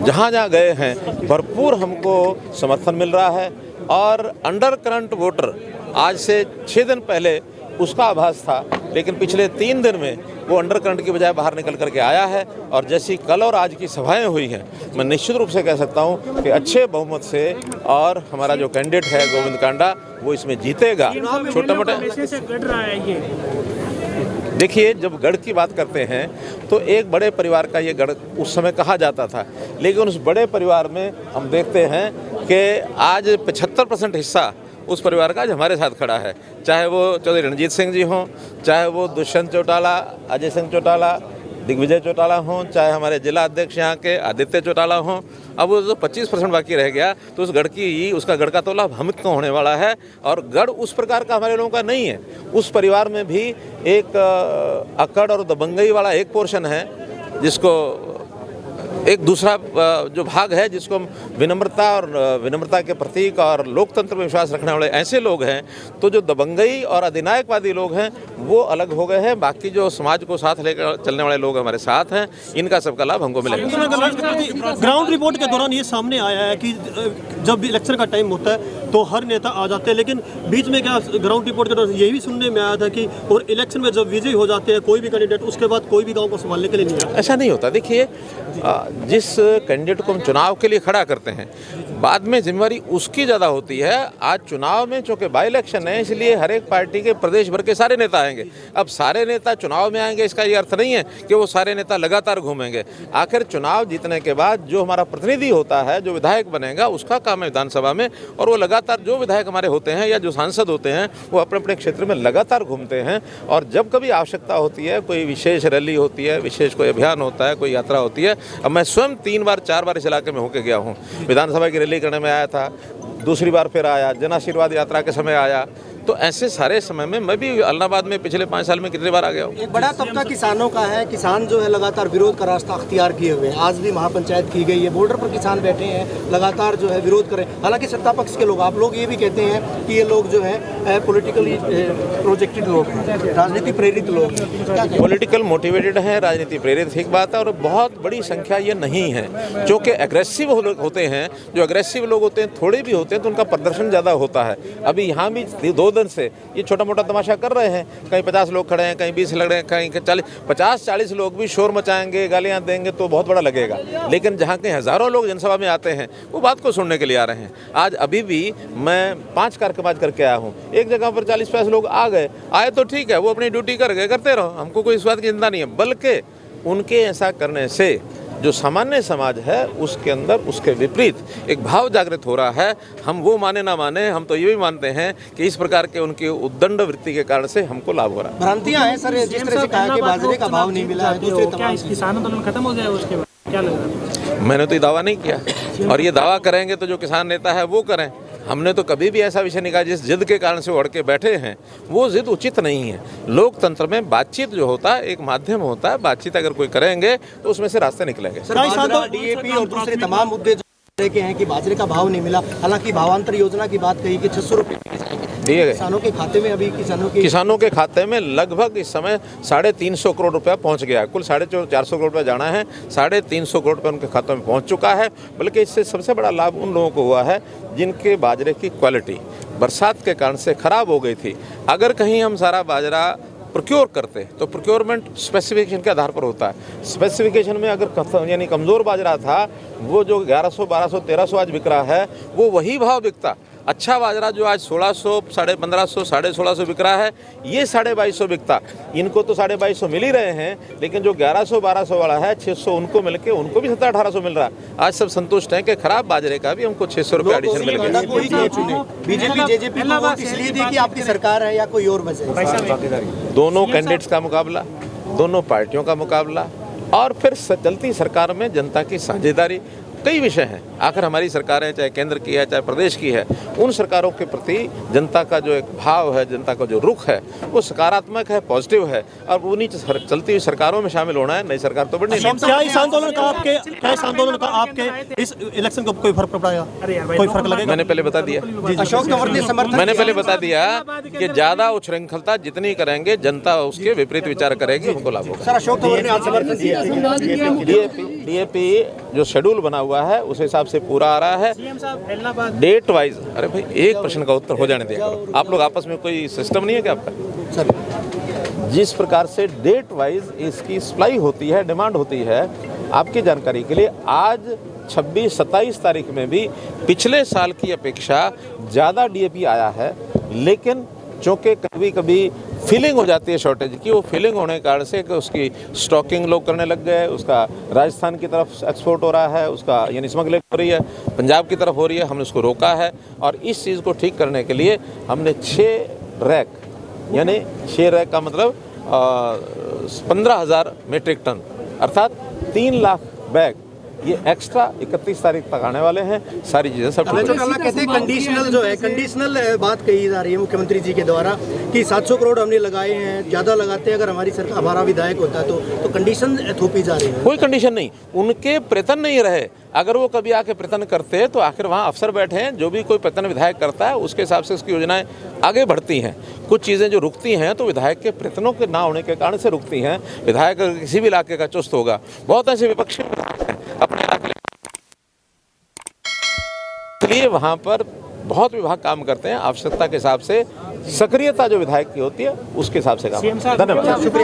जहाँ जहाँ गए हैं भरपूर हमको समर्थन मिल रहा है और अंडर करंट वोटर आज से 6 दिन पहले उसका आभास था, लेकिन पिछले 3 दिन में वो अंडर करंट की बजाय बाहर निकल करके आया है। और जैसी कल और आज की सभाएं हुई हैं, मैं निश्चित रूप से कह सकता हूं कि अच्छे बहुमत से और हमारा जो कैंडिडेट है गोविंद कांडा वो इसमें जीतेगा। छोटे मोटे देखिए, जब गढ़ की बात करते हैं तो एक बड़े परिवार का ये गढ़ उस समय कहा जाता था, लेकिन उस बड़े परिवार में हम देखते हैं कि आज 75% हिस्सा उस परिवार का आज हमारे साथ खड़ा है। चाहे वो चौधरी रणजीत सिंह जी हों, चाहे वो दुष्यंत चौटाला, अजय सिंह चौटाला, दिग्विजय चौटाला हों, चाहे हमारे जिला अध्यक्ष यहाँ के आदित्य चौटाला हों। अब वो जो 25% बाकी रह गया तो उस गढ़ की उसका गढ़ का तो लाभ हम को होने वाला है। और गढ़ उस प्रकार का हमारे लोगों का नहीं है। उस परिवार में भी एक अकड़ और दबंगई वाला एक पोर्शन है, जिसको एक दूसरा जो भाग है जिसको हम विनम्रता के प्रतीक और लोकतंत्र में विश्वास रखने वाले ऐसे लोग हैं। तो जो दबंगई और अधिनायकवादी लोग हैं वो अलग हो गए हैं, बाकी जो समाज को साथ लेकर चलने वाले लोग हमारे साथ हैं, इनका सबका लाभ हमको मिलेगा। ग्राउंड रिपोर्ट के दौरान ये सामने आया है कि जब भी इलेक्शन का टाइम होता है तो हर नेता आ जाते हैं, लेकिन बीच में क्या ग्राउंड रिपोर्ट के दौरान यही भी सुनने में आया था कि और इलेक्शन में जब विजयी हो जाते हैं कोई भी कैंडिडेट, उसके बाद कोई भी गाँव को संभालने के लिए नहीं आता। ऐसा नहीं होता। देखिए, जिस कैंडिडेट को हम चुनाव के लिए खड़ा करते हैं बाद में जिम्मेवारी उसकी ज़्यादा होती है। आज चुनाव में चूँकि बाई इलेक्शन है, इसलिए हर एक पार्टी के प्रदेश भर के सारे नेता आएंगे। अब सारे नेता चुनाव में आएंगे इसका ये अर्थ नहीं है कि वो सारे नेता लगातार घूमेंगे। आखिर चुनाव जीतने के बाद जो हमारा प्रतिनिधि होता है, जो विधायक बनेगा, उसका काम है विधानसभा में, और वो लगातार जो विधायक हमारे होते हैं या जो सांसद होते हैं वो अपने अपने क्षेत्र में लगातार घूमते हैं। और जब कभी आवश्यकता होती है, कोई विशेष रैली होती है, विशेष कोई अभियान होता है, कोई यात्रा होती है। अब मैं स्वयं 3-4 बार इस इलाके में होकर गया हूँ। विधानसभा की रैली करने में आया था, दूसरी बार फिर आया, जन आशीर्वाद यात्रा के समय आया। तो ऐसे सारे समय में मैं भी इलाहाबाद में पिछले 5 साल में कितनी बार आ गया हूँ। एक बड़ा तबका किसानों का है, किसान जो है लगातार विरोध का रास्ता अख्तियार किए हुए हैं। आज भी महापंचायत की गई है, बॉर्डर पर किसान बैठे हैं, लगातार जो है विरोध करें। हालांकि सत्ता पक्ष के लोग, आप लोग ये भी कहते हैं कि ये लोग जो है पॉलिटिकली प्रोजेक्टेड लोग हैं, राजनीति प्रेरित लोग हैं। पॉलिटिकल मोटिवेटेड हैं, राजनीति प्रेरित, ठीक बात है। और बहुत बड़ी संख्या ये नहीं है। जो कि एग्रेसिव होते हैं, जो एग्रेसिव लोग होते हैं, थोड़े भी होते हैं तो उनका प्रदर्शन ज़्यादा होता है। अभी यहाँ भी 2 दिन से ये छोटा मोटा तमाशा कर रहे हैं। कहीं 50 लोग खड़े हैं, कहीं 20 लग रहे हैं, कहीं 50-40 लोग भी शोर मचाएंगे, गालियां देंगे तो बहुत बड़ा लगेगा। लेकिन जहां कहीं हज़ारों लोग जनसभा में आते हैं वो बात को सुनने के लिए आ रहे हैं। आज अभी भी मैं 5 कार्यक्रम करके आया हूँ। एक जगह पर 40-50 लोग आए तो ठीक है, वो अपनी ड्यूटी कर गए, करते रहो, हमको कोई इस बात की चिंता नहीं है। बल्कि उनके ऐसा करने से जो सामान्य समाज है उसके अंदर उसके विपरीत एक भाव जागृत हो रहा है। हम वो माने ना माने, हम तो ये भी मानते हैं कि इस प्रकार के उनकी उद्दंड वृत्ति के कारण से हमको लाभ हो रहा है। भ्रांतियां हैं सर, जिस तरह से कहा कि बाजरे का भाव नहीं मिला है, दूसरे तमाम किसान आंदोलन खत्म हो जाए उसके बाद क्या लगेगा? मैंने तो ये दावा नहीं किया, और ये दावा करेंगे तो जो किसान नेता है वो करें। हमने तो कभी भी ऐसा विषय नहीं कहा जिस जिद के कारण से वो अड़ के बैठे हैं, वो जिद उचित नहीं है। लोकतंत्र में बातचीत जो होता है एक माध्यम होता है, बातचीत अगर कोई करेंगे तो उसमें से रास्ते निकलेंगे। डीएपी और दूसरे तमाम मुद्दे के हैं कि बाजरे का भाव नहीं मिला। हालांकि भावांतर योजना की बात कही कि 600 रुपये दिए गए किसानों के खाते में। अभी किसानों के खाते में लगभग इस समय 350 करोड़ रुपया पहुंच गया। कुल 450 करोड़ रुपया जाना है, 350 करोड़ रुपया उनके खातों में पहुंच चुका है। बल्कि इससे सबसे बड़ा लाभ उन लोगों को हुआ है जिनके बाजरे की क्वालिटी बरसात के कारण से खराब हो गई थी। अगर कहीं हम सारा बाजरा प्रोक्योर करते तो प्रोक्योरमेंट स्पेसिफिकेशन के आधार पर होता है। स्पेसिफिकेशन में अगर यानी कमज़ोर बाजरा था, वो जो 1100, 1200, 1300 आज बिक रहा है, वो वही भाव बिकता। अच्छा बाजरा जो आज 1600, 1550, 1650 बिक रहा है, ये 2250 बिकता। इनको तो 2250 मिल ही रहे हैं, लेकिन जो 1100, 1200 वाला है 600 उनको मिल के उनको भी 1700-1800 मिल रहा है। आज सब संतुष्ट हैं कि खराब बाजरे का भी हमको 600 रुपये एडिशन मिल गया। बीजेपी जेजेपी को वोट इसलिए दी कि आपकी सरकार है या कोई और वजह? दोनों कैंडिडेट्स का मुकाबला, दोनों पार्टियों का मुकाबला, और फिर चलती सरकार में जनता की साझेदारी। कई विषय हैं। आखिर हमारी सरकार है, चाहे केंद्र की है चाहे प्रदेश की है, उन सरकारों के प्रति जनता का जो एक भाव है, जनता का जो रुख है, वो सकारात्मक है, पॉजिटिव है। और उन्हीं चलती हुई सरकारों में शामिल होना है। नई सरकार तो बढ़नी नहीं। क्या इस आंदोलन का आपके इस इलेक्शन को कोई फर्क पड़ा? कोई फर्क लगेगा? मैंने पहले बता दिया, अशोक तंवर ने समर्थन, मैंने पहले बता दिया कि ज़्यादा उच्छृंखलता जितनी करेंगे जनता उसके विपरीत विचार करेगी, हमको लाभ होगा। सर अशोक तंवर ने आज समर्थन दिया। डीएपी जो शेड्यूल बना हुआ है उस हिसाब से पूरा आ रहा है डेट वाइज। अरे भाई एक प्रश्न का उत्तर हो जाने दिया करो। आप लोग आपस में कोई सिस्टम नहीं है क्या आपका? सर जिस प्रकार से डेट वाइज इसकी सप्लाई होती है, डिमांड होती है, आपकी जानकारी के लिए आज 26-27 तारीख में भी पिछले साल की अपेक्षा ज़्यादा डीएपी आया है, लेकिन चूँकि कभी कभी फीलिंग हो जाती है शॉर्टेज की, वो फीलिंग होने के कारण से कि उसकी स्टॉकिंग लोग करने लग गए, उसका राजस्थान की तरफ एक्सपोर्ट हो रहा है, उसका यानी स्मगलिंग हो रही है, पंजाब की तरफ हो रही है, हमने उसको रोका है। और इस चीज़ को ठीक करने के लिए हमने 6 रैक यानी 6 रैक का मतलब 15,000 मीट्रिक टन अर्थात 3 लाख बैग ये एक्स्ट्रा 31 तारीख तक आने वाले हैं। सारी चीज़ें सब ठीक हो कहते हैं कंडीशनल जो है, कंडीशनल बात कही जा रही है मुख्यमंत्री जी के द्वारा कि 700 करोड़ हमने लगाए हैं, ज़्यादा लगाते हैं अगर हमारी सरकार, हमारा विधायक होता है तो कंडीशन थोपी जा रही है। कोई कंडीशन नहीं, उनके प्रयत्न नहीं रहे। अगर वो कभी आके प्रयत्न करते तो आखिर वहाँ अफसर बैठे हैं, जो भी कोई प्रयत्न विधायक करता है उसके हिसाब से उसकी योजनाएं आगे बढ़ती हैं। कुछ चीज़ें जो रुकती हैं तो विधायक के प्रयत्नों के ना होने के कारण से रुकती हैं। विधायक अगर किसी भी इलाके का चुस्त होगा, बहुत ऐसे विपक्षी विधायक हैं अपने इलाके, इसलिए वहाँ पर बहुत विभाग काम करते हैं आवश्यकता के हिसाब से, सक्रियता जो विधायक की होती है उसके हिसाब से काम। धन्यवाद।